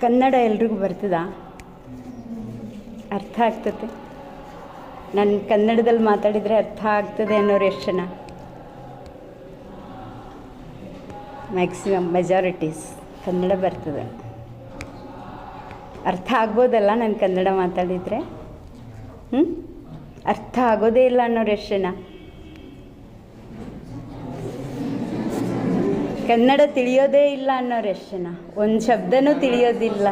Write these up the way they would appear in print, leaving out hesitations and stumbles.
ಕನ್ನಡ ಎಲ್ರಿಗೂ ಬರ್ತದಾ? ಅರ್ಥ ಆಗ್ತದೆ? ನಾನು ಕನ್ನಡದಲ್ಲಿ ಮಾತಾಡಿದರೆ ಅರ್ಥ ಆಗ್ತದೆ ಅನ್ನೋರು ಎಷ್ಟು ಜನ? ಮ್ಯಾಕ್ಸಿಮಮ್ ಮೆಜಾರಿಟೀಸ್ ಕನ್ನಡ ಬರ್ತದೆ. ಅರ್ಥ ಆಗ್ಬೋದಲ್ಲ ನಾನು ಕನ್ನಡ ಮಾತಾಡಿದರೆ? ಅರ್ಥ ಆಗೋದೇ ಇಲ್ಲ ಅನ್ನೋರು ಎಷ್ಟು ಜನ? ಕನ್ನಡ ತಿಳಿಯೋದೇ ಇಲ್ಲ ಅನ್ನೋರು ಎಷ್ಟು ಜನ? ಒಂದು ಶಬ್ದನೂ ತಿಳಿಯೋದಿಲ್ಲ.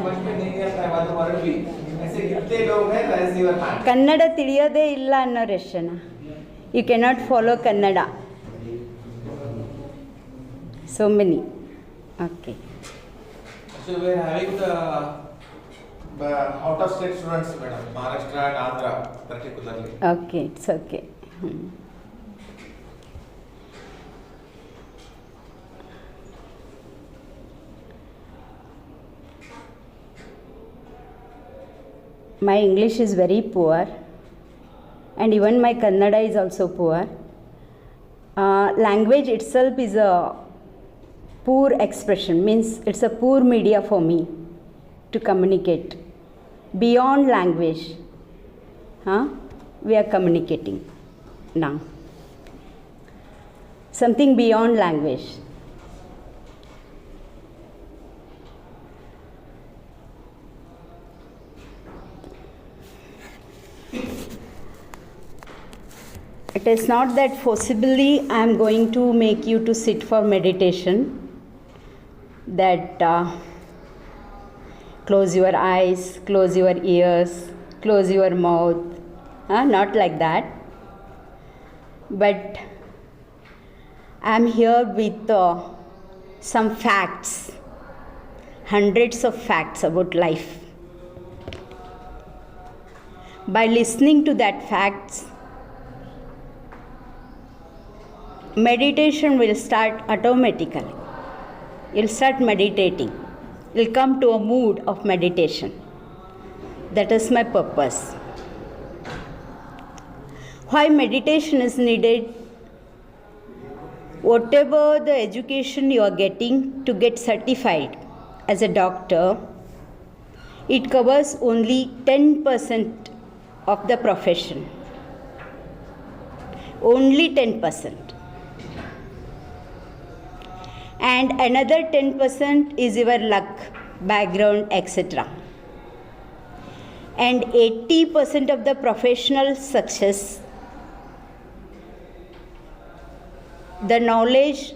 ಕನ್ನಡ ತಿಳಿಯೋದೇ ಇಲ್ಲ ಅನ್ನೋರು ಎಷ್ಟು ಜನ? You cannot follow Kannada. So many. Okay. So we are having the out of state students, madam, Maharashtra and Andhra particularly. Okay, it's okay. My English is very poor, and even my Kannada is also poor. Language itself is a poor expression, means it's a poor media for me to communicate. Beyond language, we are communicating now. Something beyond language. It is not that forcibly I am going to make you to sit for meditation, that close your eyes, close your ears, close your mouth, not like that. But I am here with some facts, hundreds of facts about life. By listening to that facts, meditation will start automatically. You'll start meditating. You'll come to a mood of meditation. That is my purpose. Why meditation is needed? Whatever the education you are getting to get certified as a doctor, it covers only 10% of the profession. Only 10%. And another 10% is your luck, background, etc. And 80% of the professional success, the knowledge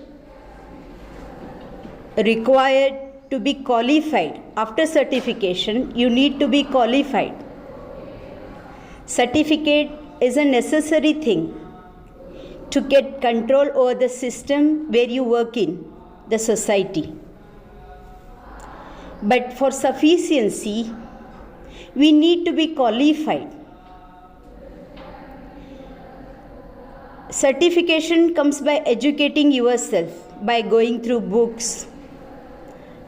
required to be qualified. After certification, you need to be qualified. Certificate is a necessary thing to get control over the system where you work in, the society. But for sufficiency, we need to be qualified. Certification comes by educating yourself, by going through books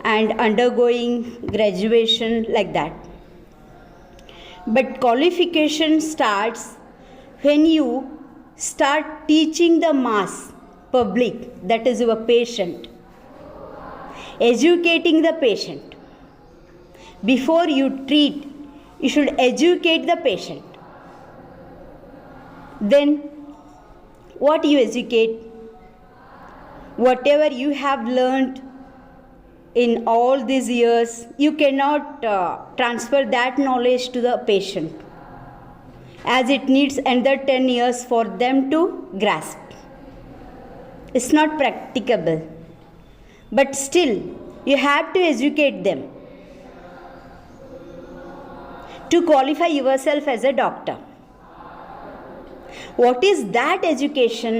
and undergoing graduation like that. But qualification starts when you start teaching the mass public, that is your patient. Educating the patient. Before you treat, you should educate the patient. Then, what you educate? Whatever you have learned in all these years, you cannot transfer that knowledge to the patient, as it needs another 10 years for them to grasp. It's not practicable. But still, you have to educate them to qualify yourself as a doctor. What is that education?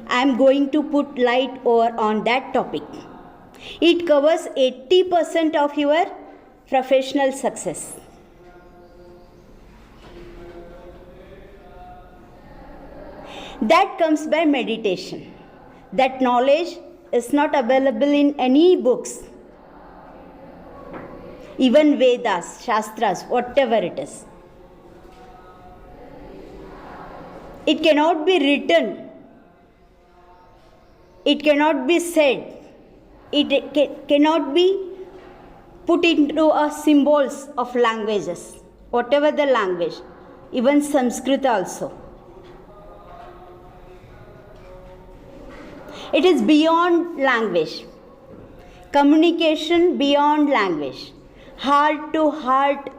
I am going to put light over on that topic. It covers 80% of your professional success. That comes by meditation. That knowledge is not available in any books, even Vedas, Shastras, whatever it is. It cannot be written, it cannot be said, it cannot be put into a symbols of languages, whatever the language, even Sanskrit also. It is beyond language. Communication beyond language. Heart to heart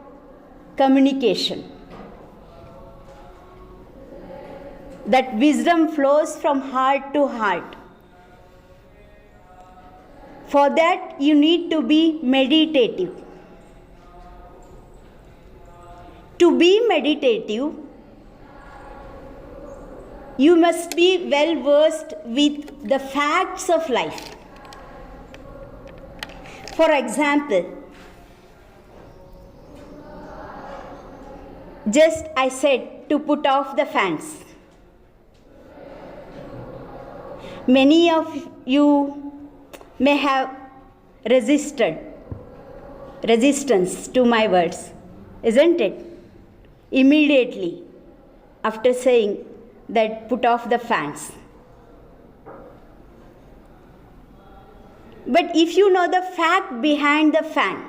communication. That wisdom flows from heart to heart. For that, you need to be meditative. To be meditative, you must be well versed with the facts of life. For example, just I said to put off the fans. Many of you may have resistance to my words, isn't it? Immediately after saying that put off the fans. But if you know the fact behind the fan,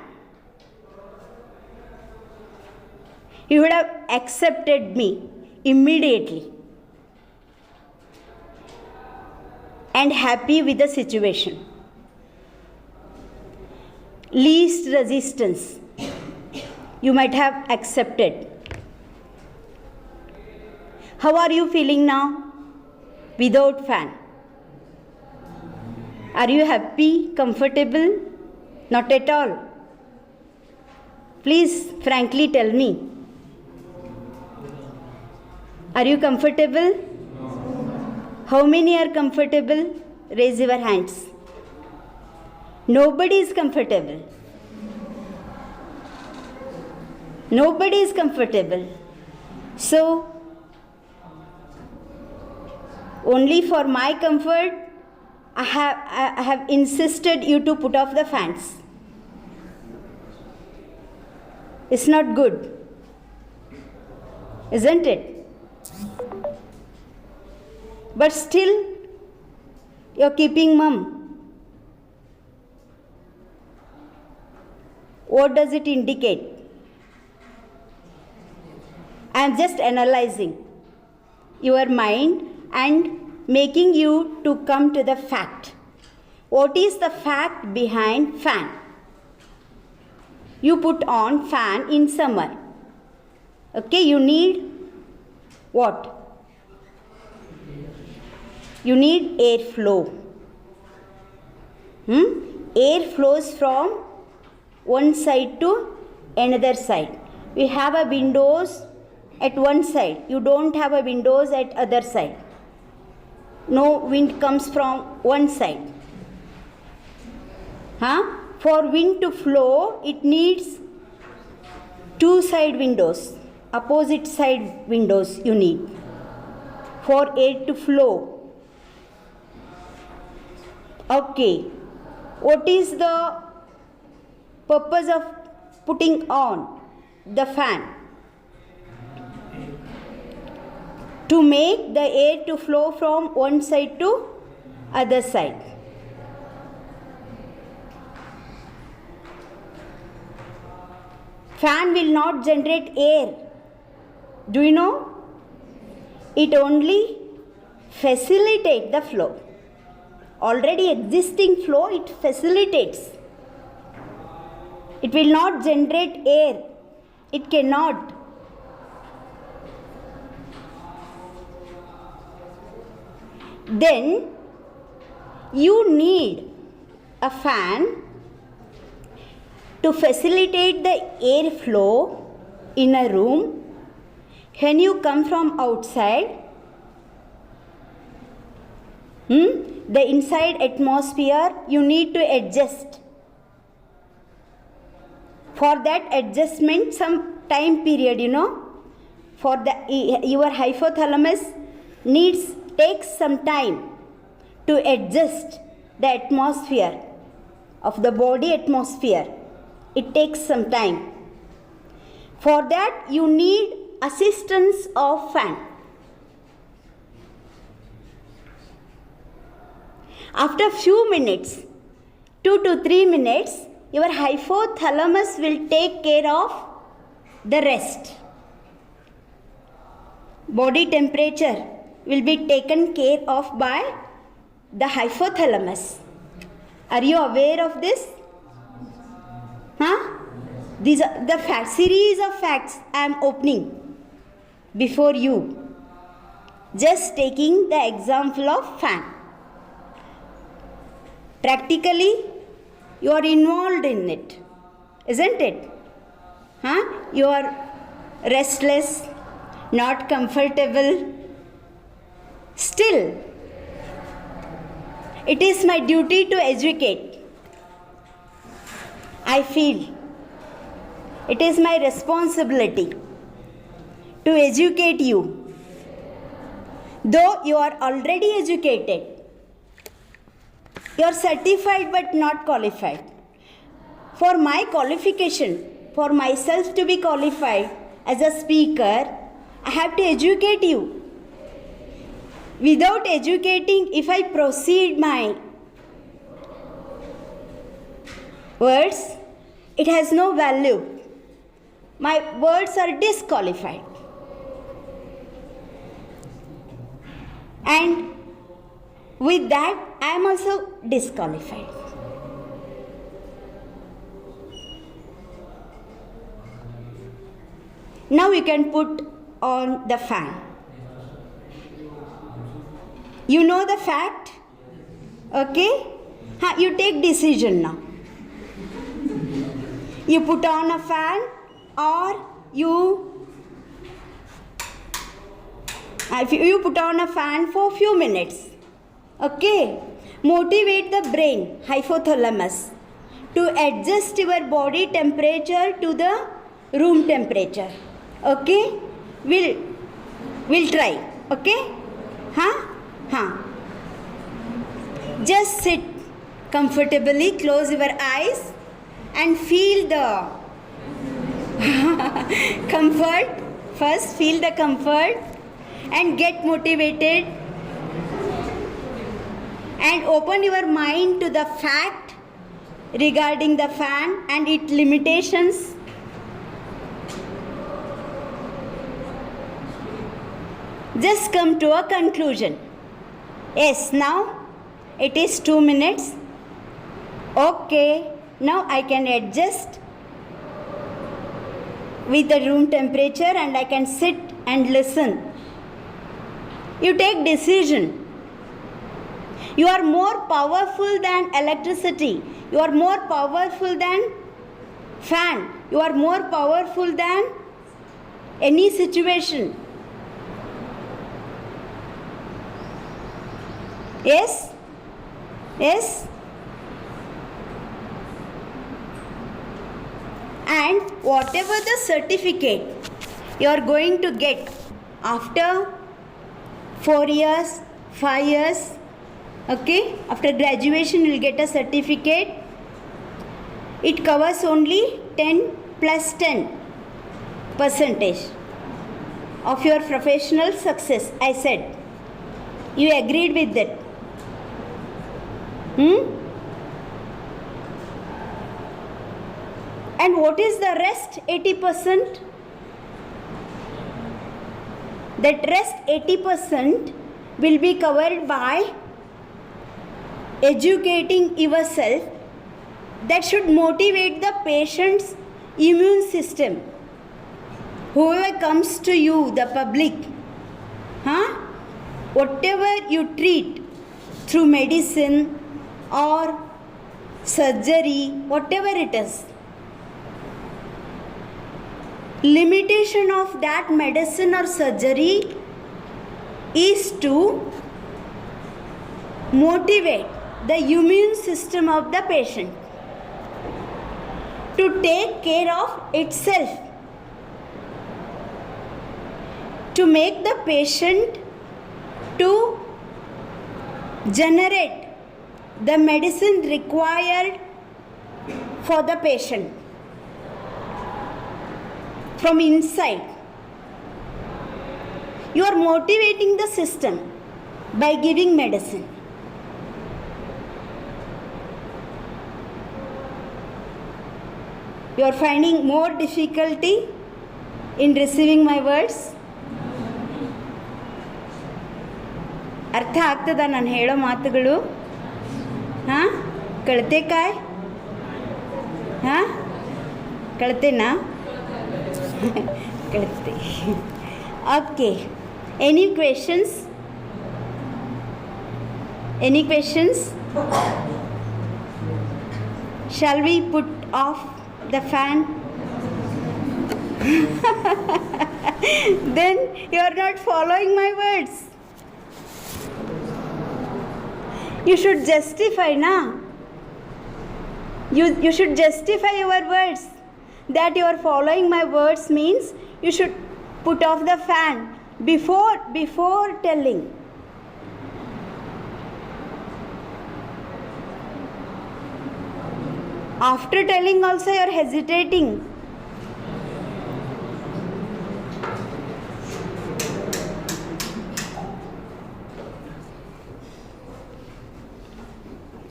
you would have accepted me immediately and happy with the situation. Least resistance you might have accepted. How are you feeling now without fan? Are you happy, comfortable? Not at all. Please frankly tell me. Are you comfortable? How many are comfortable? Raise your hands. Nobody is comfortable. Nobody is comfortable. So, only for my comfort, I have insisted you to put off the fans. It's not good, isn't it? But still, you're keeping mum. What does it indicate? I am just analyzing your mind and making you to come to the fact. What is the fact behind fan? You put on fan in summer. Okay, you need what? You need airflow. Air flows from one side to another side. We have a windows at one side. You don't have a windows at other side. No wind comes from one side. For wind to flow, it needs two side windows. Opposite side windows you need for air to flow. Okay, what is the purpose of putting on the fan? To make the air to flow from one side to other side. Fan will not generate air. Do you know? It only facilitates the flow. Already existing flow, it facilitates. It will not generate air. It cannot. Then you need a fan to facilitate the air flow in a room. When you come from outside, the inside atmosphere you need to adjust. For that adjustment, some time period, for your hypothalamus takes some time to adjust the atmosphere of the body atmosphere. It takes some time. For that, you need assistance of fan. After few minutes, 2 to 3 minutes, your hypothalamus will take care of the rest. Body temperature will be taken care of by the hypothalamus. Are you aware of this? Huh? These are the series of facts I am opening before you. Just taking the example of fan. Practically, you are involved in it, isn't it? Huh? You are restless, not comfortable. Still, it is my duty to educate. I feel it is my responsibility to educate you. Though you are already educated, you are certified but not qualified. For my qualification, for myself to be qualified as a speaker, I have to educate you. Without educating, if I proceed my words, it has no value. My words are disqualified. And with that, I am also disqualified. Now you can put on the fan. You know the fact? Okay? You take decision now. You put on a fan or you put on a fan for a few minutes. Okay? Motivate the brain, hypothalamus, to adjust your body temperature to the room temperature. Okay? We'll try. Okay? Just sit comfortably, close your eyes and feel the comfort. First, feel the comfort and get motivated. And open your mind to the fact regarding the fan and its limitations. Just come to a conclusion. Yes, now it is 2 minutes. Okay, now I can adjust with the room temperature and I can sit and listen. You take decision. You are more powerful than electricity. You are more powerful than fan. You are more powerful than any situation. Yes? Yes? And whatever the certificate you are going to get after 4 years, 5 years, okay, after graduation you will get a certificate. It covers only 10 plus 10% of your professional success, I said. You agreed with that? And what is the rest 80%? That rest 80% will be covered by educating yourself. That should motivate the patient's immune system. Whoever comes to you, the public, whatever you treat through medicine or surgery, whatever it is, limitation of that medicine or surgery is to motivate the immune system of the patient to take care of itself, to make the patient to generate the medicine required for the patient from inside. You are motivating the system by giving medicine. You are finding more difficulty in receiving my words? ಅರ್ಥ ಆಗ್ತದ ನಾನು ಹೇಳೋ ಮಾತುಗಳು? ಹಾಂ, ಕಳತೆ ಕಾಯ್? ಹಾಂ, ಕಳತೆನಾ? ಕಳತೆ. Okay, any questions? Any questions? Shall we put off the fan? Then you are not following my words. You should justify, na? You should justify your words. That you are following my words means you should put off the fan before telling. After telling also you are hesitating.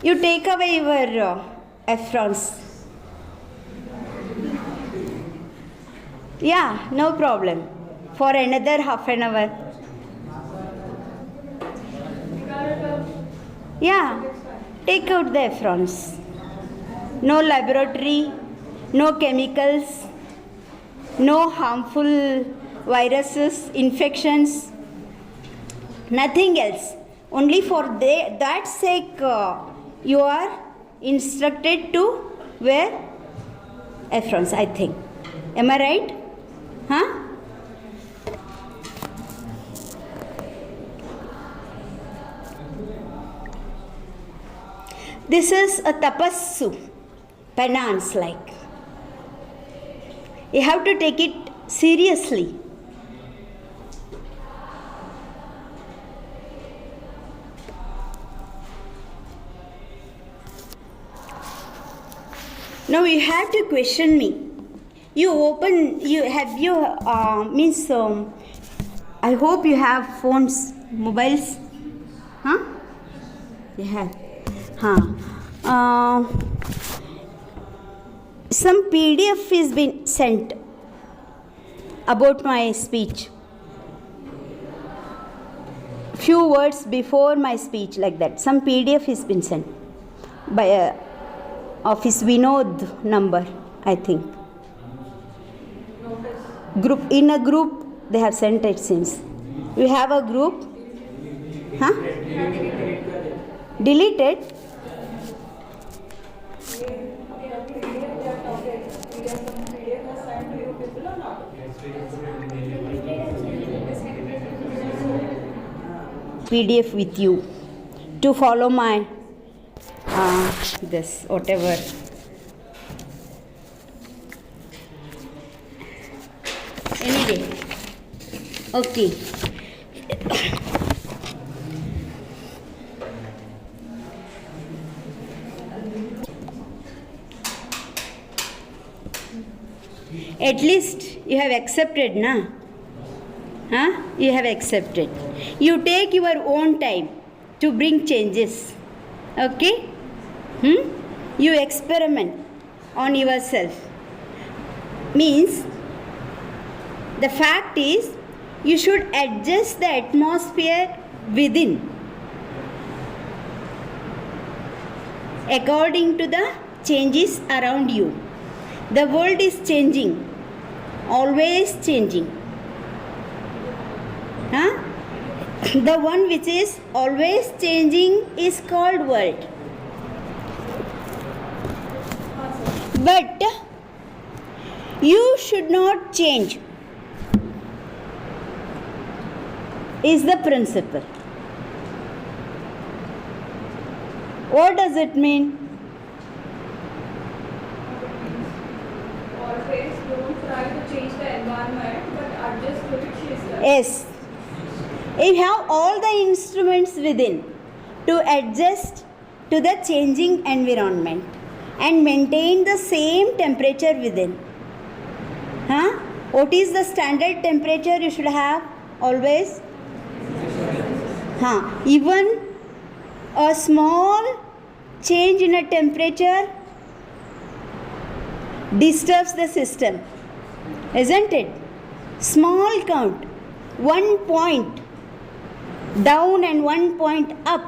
You take away your affronts. Yeah, no problem. For another half an hour. Yeah, take out the affronts. No laboratory, no chemicals, no harmful viruses, infections, nothing else. Only for that sake you are instructed to wear aprons, I think. Am I right? Huh? This is a tapassu. Penance, like. You have to take it seriously. Now you have to question me. I hope you have phones, mobiles. Huh? You have. Huh. Some PDF is been sent about my speech. Few words before my speech, like that. Some PDF is been sent by Office Vinod number, I think. In a group they have sent it since. We have a group. Huh? Deleted? PDF with you to follow my this whatever. Anyway, okay. At least you have accepted, na? Huh? You have accepted. You take your own time to bring changes. Okay? You experiment on yourself. Means, the fact is, you should adjust the atmosphere within according to the changes around you. The world is changing, always changing. Huh? The one which is always changing is called world. But you should not change, is the principle. What does it mean? Always don't try to change the environment, but adjust to it, she said. Yes. You have all the instruments within to adjust to the changing environment and maintain the same temperature within. Huh? What is the standard temperature you should have always? Huh. Even a small change in a temperature disturbs the system, isn't it? Small count, 1 point down and 1 point up,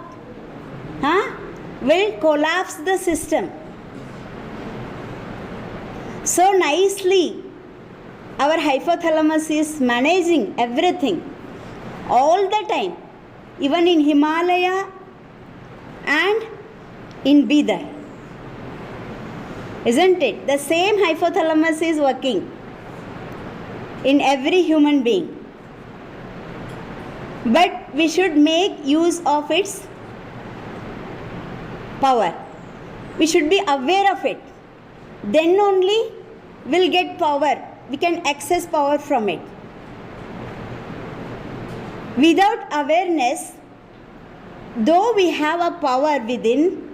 will collapse the system. So nicely, our hypothalamus is managing everything all the time, even in Himalaya and in Bidar. Isn't it? The same hypothalamus is working in every human being. But we should make use of its power. We should be aware of it. Then only we'll get power. We can access power from it. Without awareness, though we have a power within,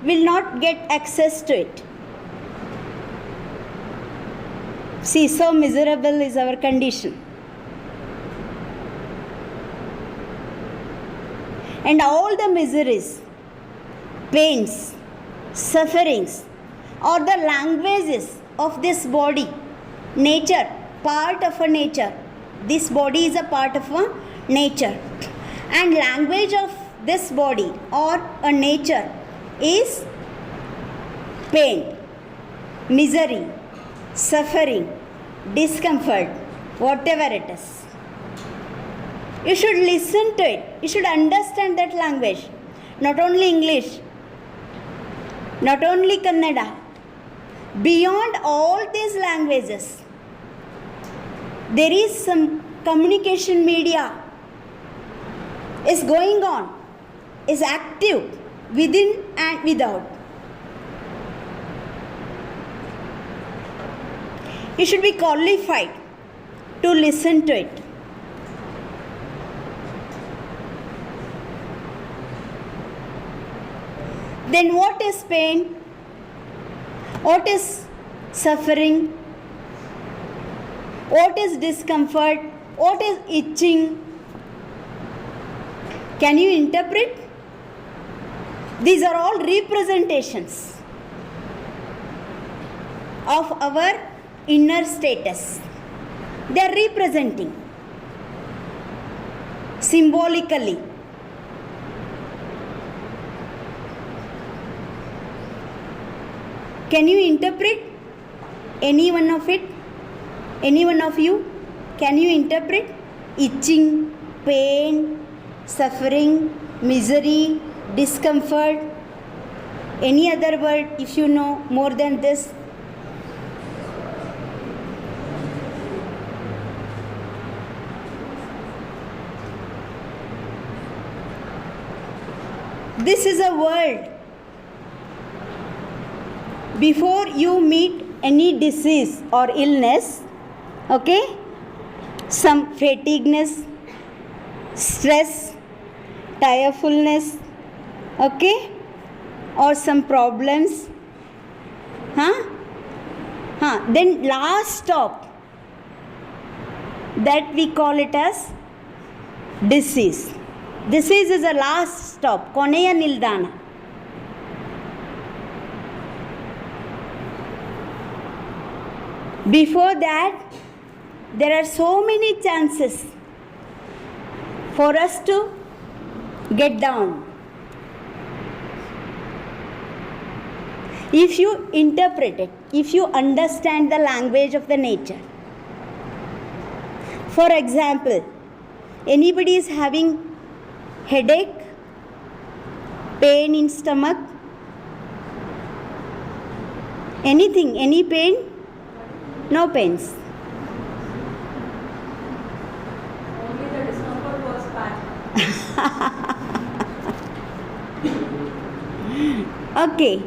we'll not get access to it. See, so miserable is our condition. And all the miseries, pains, sufferings, or the languages of this body, nature, part of a nature. This body is a part of a nature. And language of this body or a nature is pain, misery, suffering, discomfort, whatever it is. You should listen to it. You should understand that language. Not only English, not only Kannada. Beyond all these languages, there is some communication media is going on, is active within and without. You should be qualified to listen to it. Then what is pain? What is suffering? What is discomfort? What is itching? Can you interpret? These are all representations of our inner status. They are representing symbolically. Can you interpret any one of it? Any one of you? Can you interpret? Itching, pain, suffering, misery, discomfort. Any other word if you know more than this? This is a world. Before you meet any disease or illness, okay, some fatigueness, stress, tirefulness, okay, or some problems, then last stop, that we call it as disease. Disease is a last stop, koneya nildana. Before that, there are so many chances for us to get down. If you interpret it, if you understand the language of the nature. For example, anybody is having headache, pain in stomach, anything, any pain? No pains. Only the discomfort was bad. Okay.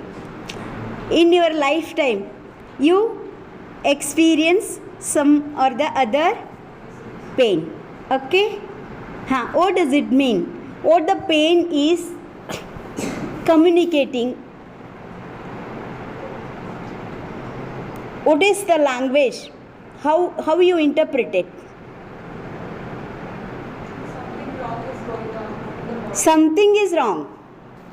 In your lifetime, you experience some or the other pain. Okay? What does it mean? What the pain is communicating? What is the language? How you interpret it? Something wrong is going on in the body. Something is wrong.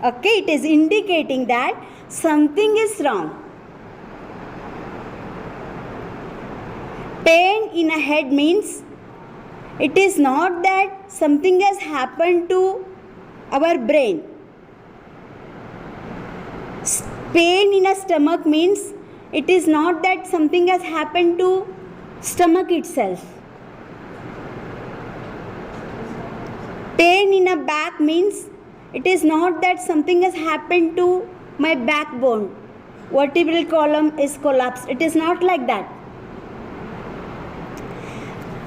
Okay, it is indicating that something is wrong. Pain in a head means it is not that something has happened to our brain. Pain in a stomach means it is not that something has happened to stomach itself. Pain in a back means it is not that something has happened to my backbone. Vertebral column is collapsed. It is not like that.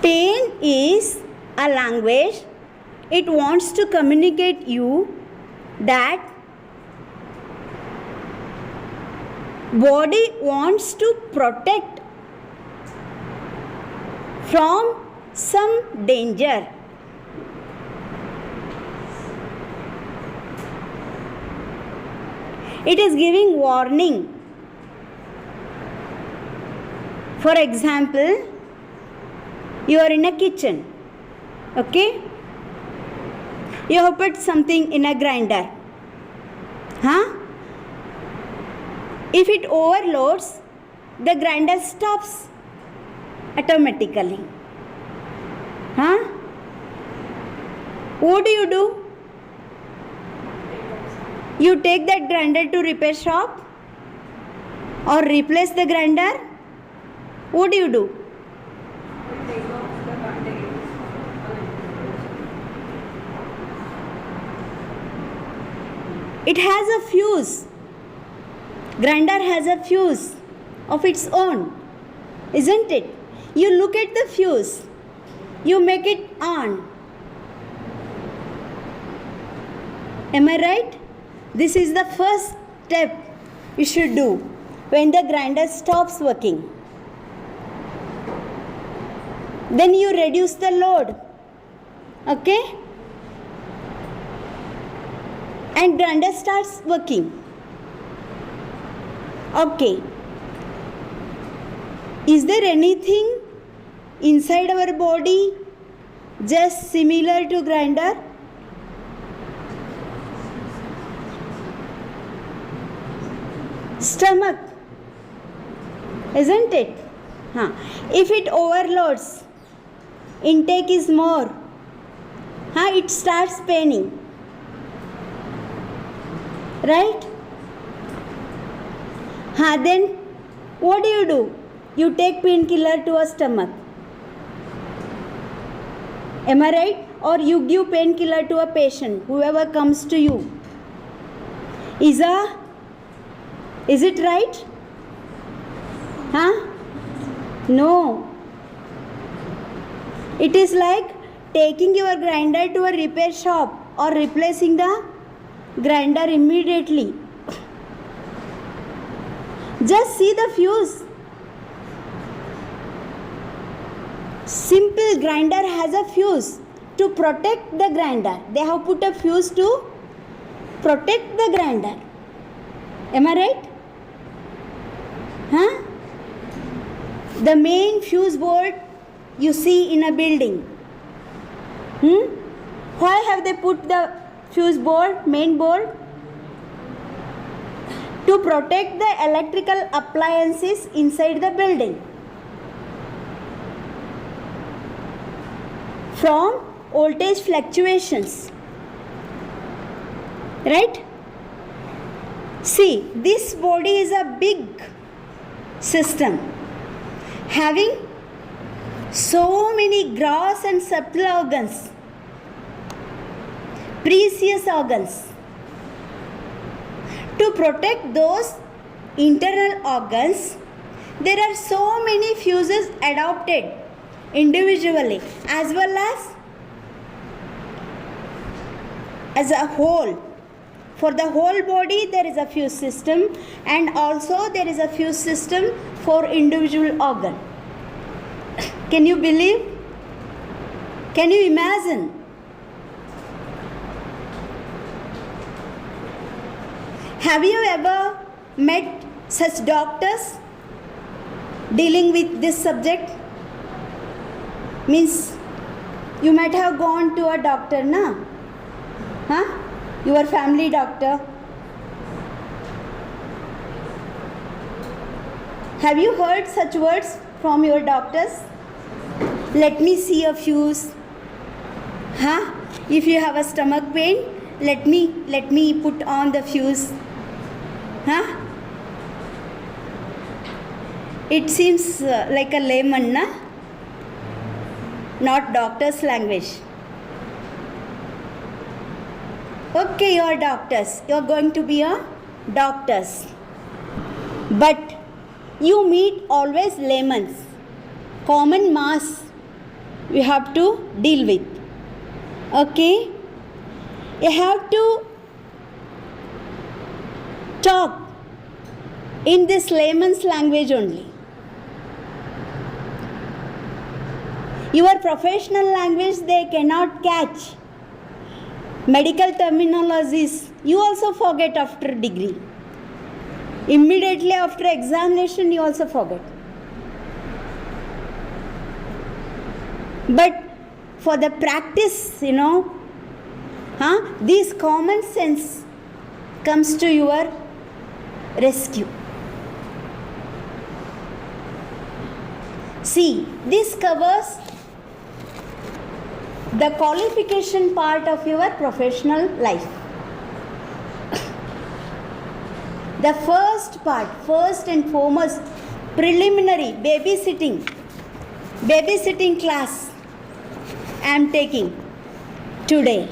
Pain is a language. It wants to communicate you that body wants to protect from some danger. It is giving warning. For example, you are in a kitchen. Okay? You have put something in a grinder. If it overloads, the grinder stops automatically. What do? You take that grinder to repair shop or replace the grinder. What do? Take off the container. It has a fuse. Grinder has a fuse of its own, isn't it? You look at the fuse, you make it on. Am I right? This is the first step you should do when the grinder stops working. Then you reduce the load. Okay? And grinder starts working. Okay. Is there anything inside our body just similar to grinder? Stomach, isn't it? If it overloads, intake is more, it starts paining, right? Then what do? You take painkiller to a stomach. Am I right? Or you give painkiller to a patient, whoever comes to you. Is it right? No. It is like taking your grinder to a repair shop or replacing the grinder immediately. Just see the fuse. Simple grinder has a fuse to protect the grinder. They have put a fuse to protect the grinder. Am I right? The main fuse board you see in a building. Why have they put the fuse board, main board? To protect the electrical appliances inside the building from voltage fluctuations. Right? See, this body is a big system having so many gross and subtle organs, precious organs. To protect those internal organs, there are so many fuses adopted individually as well as a whole. For the whole body there is a fuse system, and also there is a fuse system for individual organ. Can you believe? Can you imagine? Have you ever met such doctors dealing with this subject? Means you might have gone to a doctor, na? Your family doctor. Have you heard such words from your doctors? Let me see a fuse. Huh? If you have a stomach pain, let me put on the fuse. Huh? It seems like a layman, na? Not doctor's language. Okay, you are doctors. You are going to be a doctors. But you meet always laymen. Common mass you have to deal with. Okay? You have to talk in this layman's language only. Your professional language they cannot catch. Medical terminologies you also forget after degree. Immediately after examination you also forget. But for the practice, this common sense comes to your rescue. See, this covers the qualification part of your professional life. The first part, first and foremost, preliminary babysitting class I am taking today.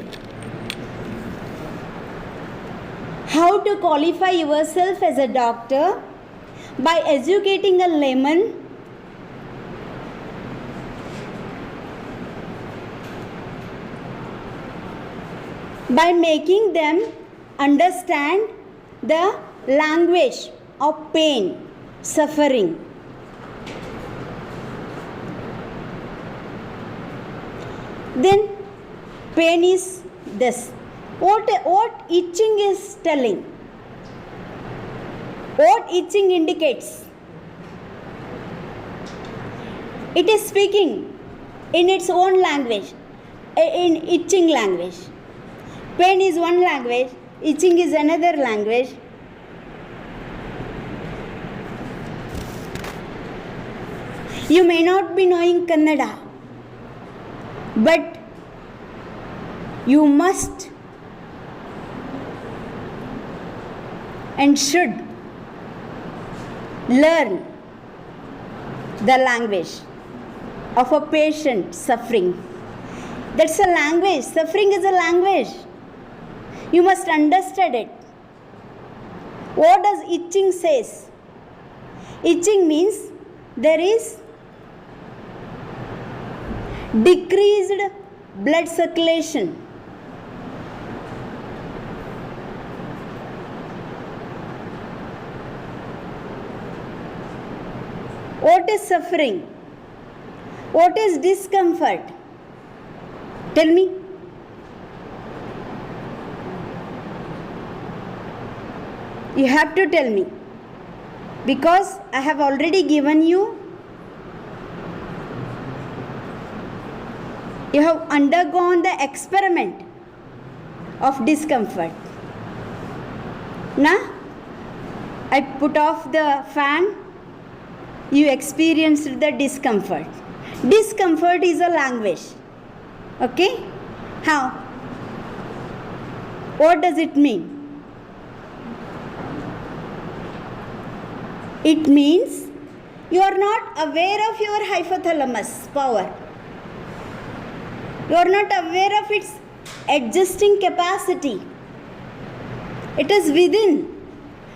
How to qualify yourself as a doctor by educating a layman, by making them understand the language of pain, suffering. Then pain is this. What itching is telling? What itching indicates? It is speaking in its own language, in itching language. Pain is one language, itching is another language. You may not be knowing Kannada, but you must and should learn the language of a patient suffering. That's a language. Suffering is a language. You must understand it. What does itching says? Itching means there is decreased blood circulation. What is suffering? What is discomfort? Tell me. You have to tell me, because I have already given you. You have undergone the experiment of discomfort. Now, I put off the fan, you experienced the discomfort. Discomfort is a language. Okay? How? What does it mean? It means you are not aware of your hypothalamus power. You are not aware of its adjusting capacity. It is within,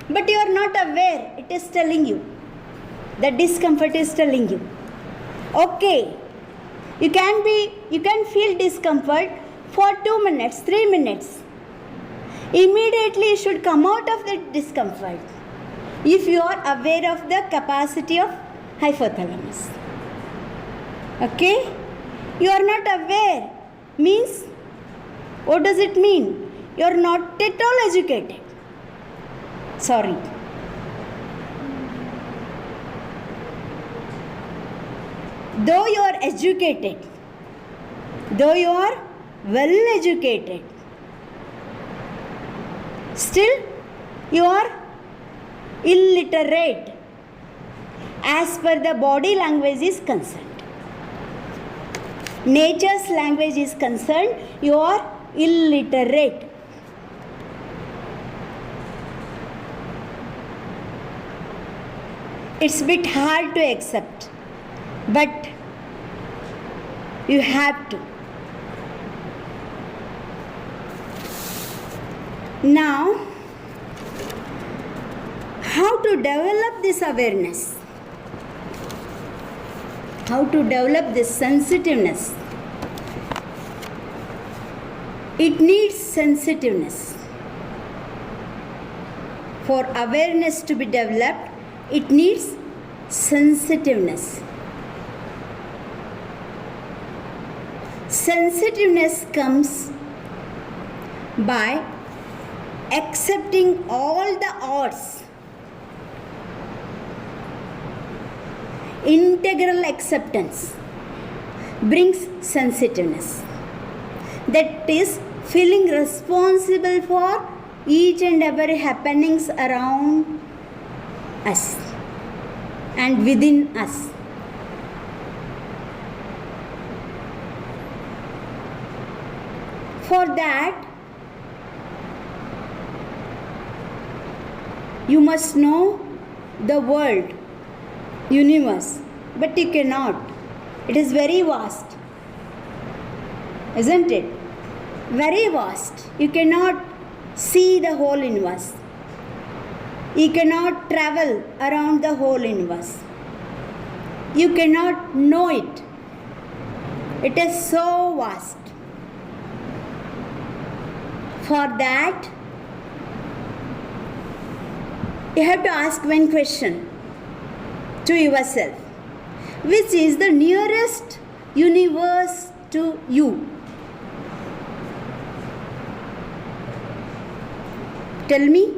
but you are not aware. It is telling you. The discomfort is telling you. Okay, you can feel discomfort for 2 minutes, 3 minutes. Immediately you should come out of the discomfort if you are aware of the capacity of hypothalamus. Okay? You are not aware means, what does it mean? You are not at all educated. Sorry. Though you are educated, though you are well educated, still you are illiterate as per the body language is concerned. nature's language is concerned, you are illiterate. It's a bit hard to accept, but you have to. Now, how to develop this awareness? How to develop this sensitiveness? It needs sensitiveness. For awareness to be developed, it needs sensitiveness. Sensitiveness comes by accepting all the odds. Integral acceptance brings sensitiveness. That is feeling responsible for each and every happenings around us and within us. For that, you must know the world, universe, but you cannot. It is very vast, isn't it? Very vast. You cannot see the whole universe. You cannot travel around the whole universe. You cannot know it. It is so vast. For that, you have to ask one question to yourself. Which is the nearest universe to you? Tell me.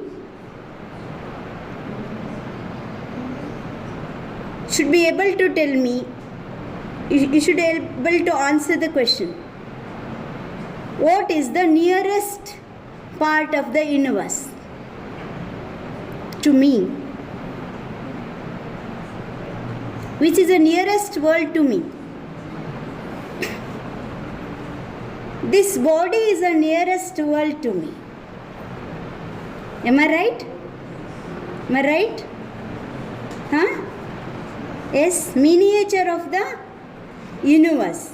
Should be able to tell me. You should be able to answer the question. What is the nearest part of the universe to me? Which is the nearest world to me? This body is the nearest world to me. Am I right? Am I right? Huh? Yes, miniature of the universe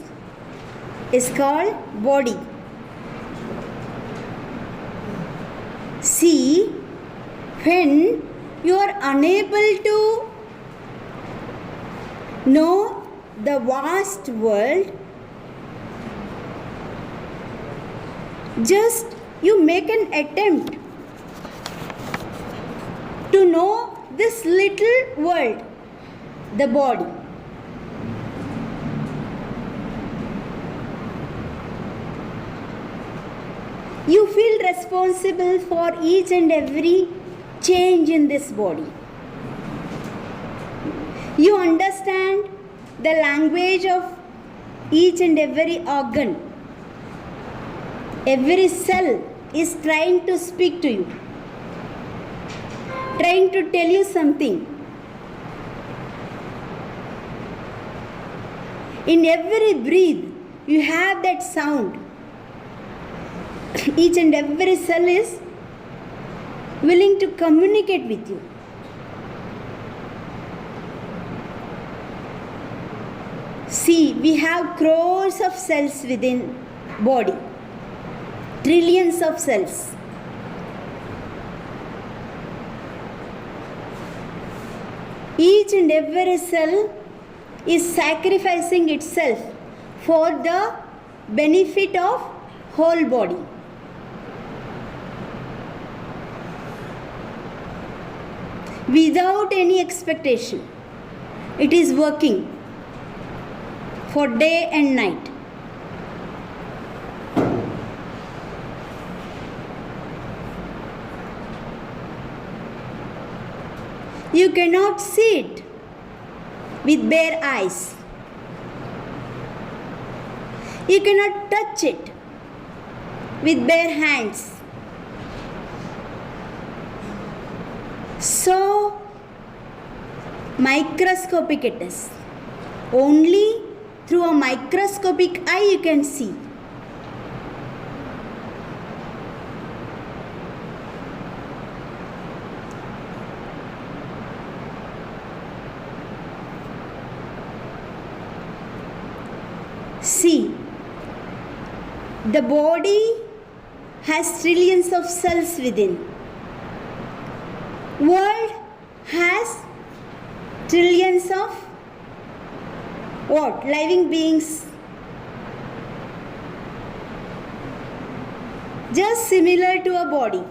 is called body. See, when you are unable to know the vast world, just you make an attempt to know this little world, the body. You feel responsible for each and every change in this body. You understand the language of each and every organ. Every cell is trying to speak to you, trying to tell you something. In every breath, you have that sound. Each and every cell is willing to communicate with you. See, we have crores of cells within body, trillions of cells. Each and every cell is sacrificing itself for the benefit of whole body. Without any expectation, it is working for day and night. You cannot see it with bare eyes. You cannot touch it with bare hands. So microscopic it is. Only through a microscopic eye you can see. See, the body has trillions of cells within. World has trillions of what? Living beings. Just similar to a body.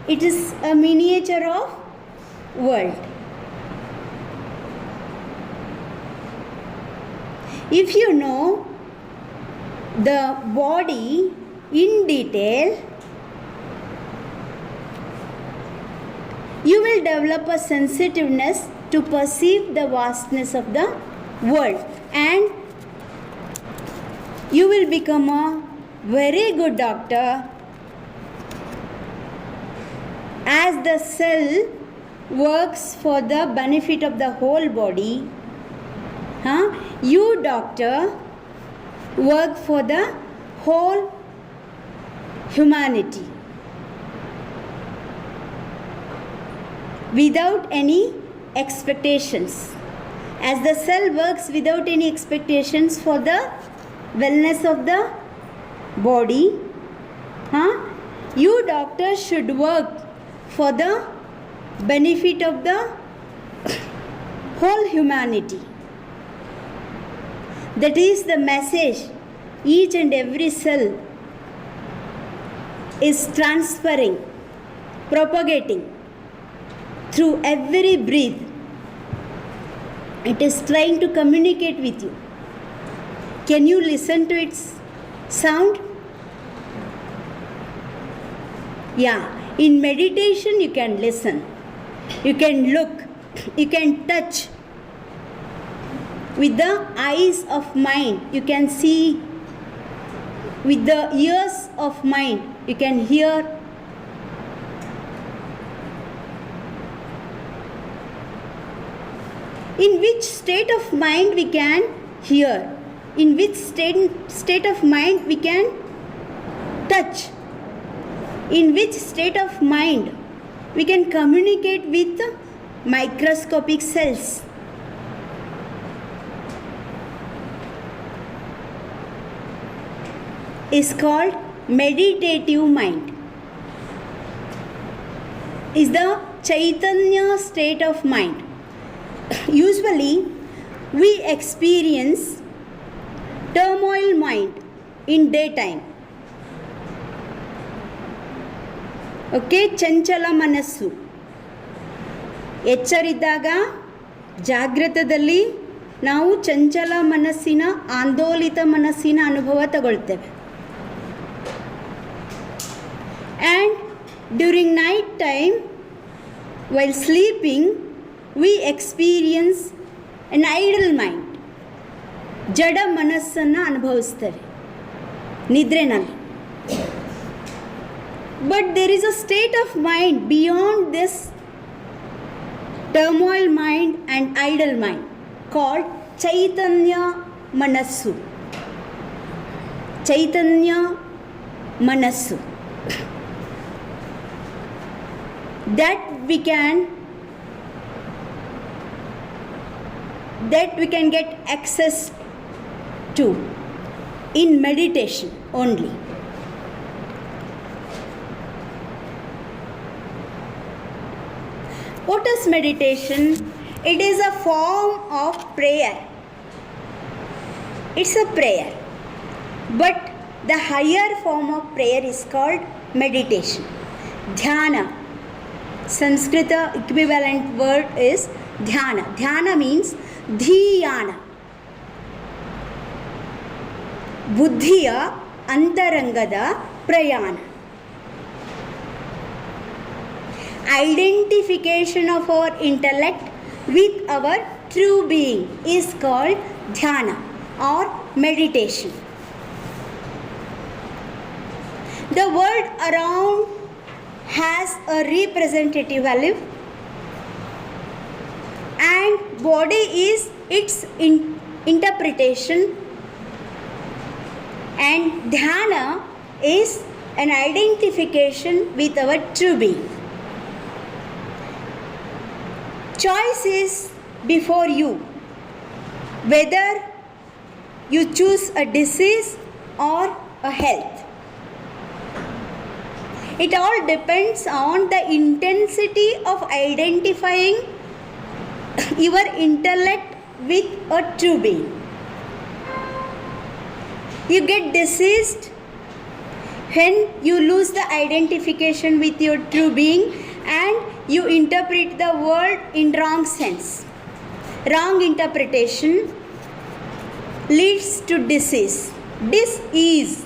It is a miniature of world. If you know the body in detail, you will develop a sensitiveness to perceive the vastness of the world, and you will become a very good doctor, as the cell works for the benefit of the whole body. You doctor work for the whole humanity without any expectations. As the cell works without any expectations for the wellness of the body, you doctors should work for the benefit of the whole humanity. That is the message each and every cell is transferring, propagating through every breath. It is trying to communicate with you. Can you listen to its sound? Yeah. In meditation you can listen, you can look, you can touch. With the eyes of mind you can see, with the ears of mind you can hear. In which state of mind we can hear, in which state of mind we can touch, in which state of mind we can communicate with microscopic cells. Is called meditative mind. Is the Chaitanya state of mind. Usually we experience turmoil mind in daytime. Okay, ಚಂಚಲ ಮನಸ್ಸು. ಎಚ್ಚರಿದ್ದಾಗ ಜಾಗೃತದಲ್ಲಿ ನಾವು ಚಂಚಲ ಮನಸ್ಸಿನ, ಆಂದೋಲಿತ ಮನಸ್ಸಿನ ಅನುಭವ ತಗೊಳ್ತೇವೆ. And during night time, while sleeping, we experience an idle mind. ಜಡ ಮನಸ್ಸನ್ನು ಅನುಭವಿಸ್ತೇವೆ ನಿದ್ರೆನಲ್ಲಿ. But there is a state of mind beyond this turmoil mind and idle mind called Chaitanya Manassu. Chaitanya Manassu. That we can get access to in meditation only. What is meditation? It is a form of prayer. It's a prayer. But the higher form of prayer is called meditation. Dhyana. Sanskrit equivalent word is dhyana. Dhyana means dhiyana. Buddhiya antarangada prayana. Identification of our intellect with our true being is called dhyana or meditation. The world around has a representative value and body is its interpretation, and dhyana is an identification with our true being. Choice is before you, whether you choose a disease or a health. It all depends on the intensity of identifying your intellect with a true being. You get diseased when you lose the identification with your true being and you interpret the world in wrong sense. Wrong interpretation leads to disease. Dis-ease.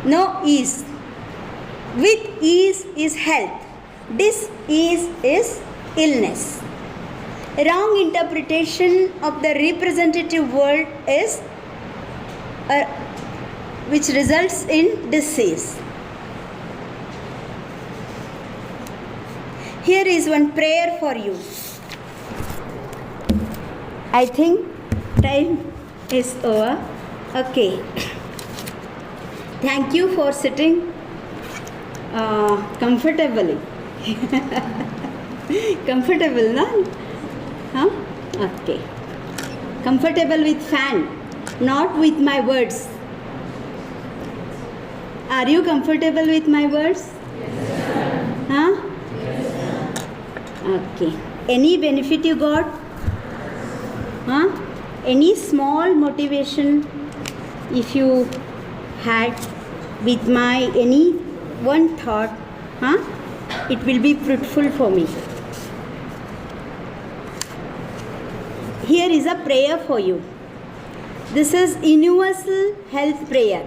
No ease. With ease is health. Dis-ease is illness. Wrong interpretation of the representative world is which results in disease. Here is one prayer for you. I think time is over. Okay. Thank you for sitting comfortably. Comfortable, no? Huh? Okay. Comfortable with fan, not with my words. Are you comfortable with my words? Yes. Huh? Yes. Okay. Any benefit you got? Huh? Any small motivation if you had with my any one thought, huh? It will be fruitful for me. Here is a prayer for you. This is universal health prayer.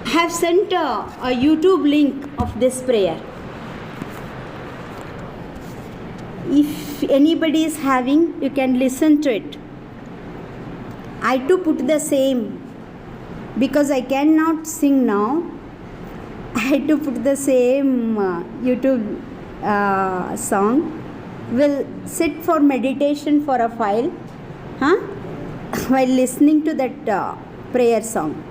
I have sent a YouTube link of this prayer. If anybody is having, you can listen to it. I too put the same because I cannot sing now. I had to put the same YouTube song. Will sit for meditation for a while, huh? While listening to that prayer song.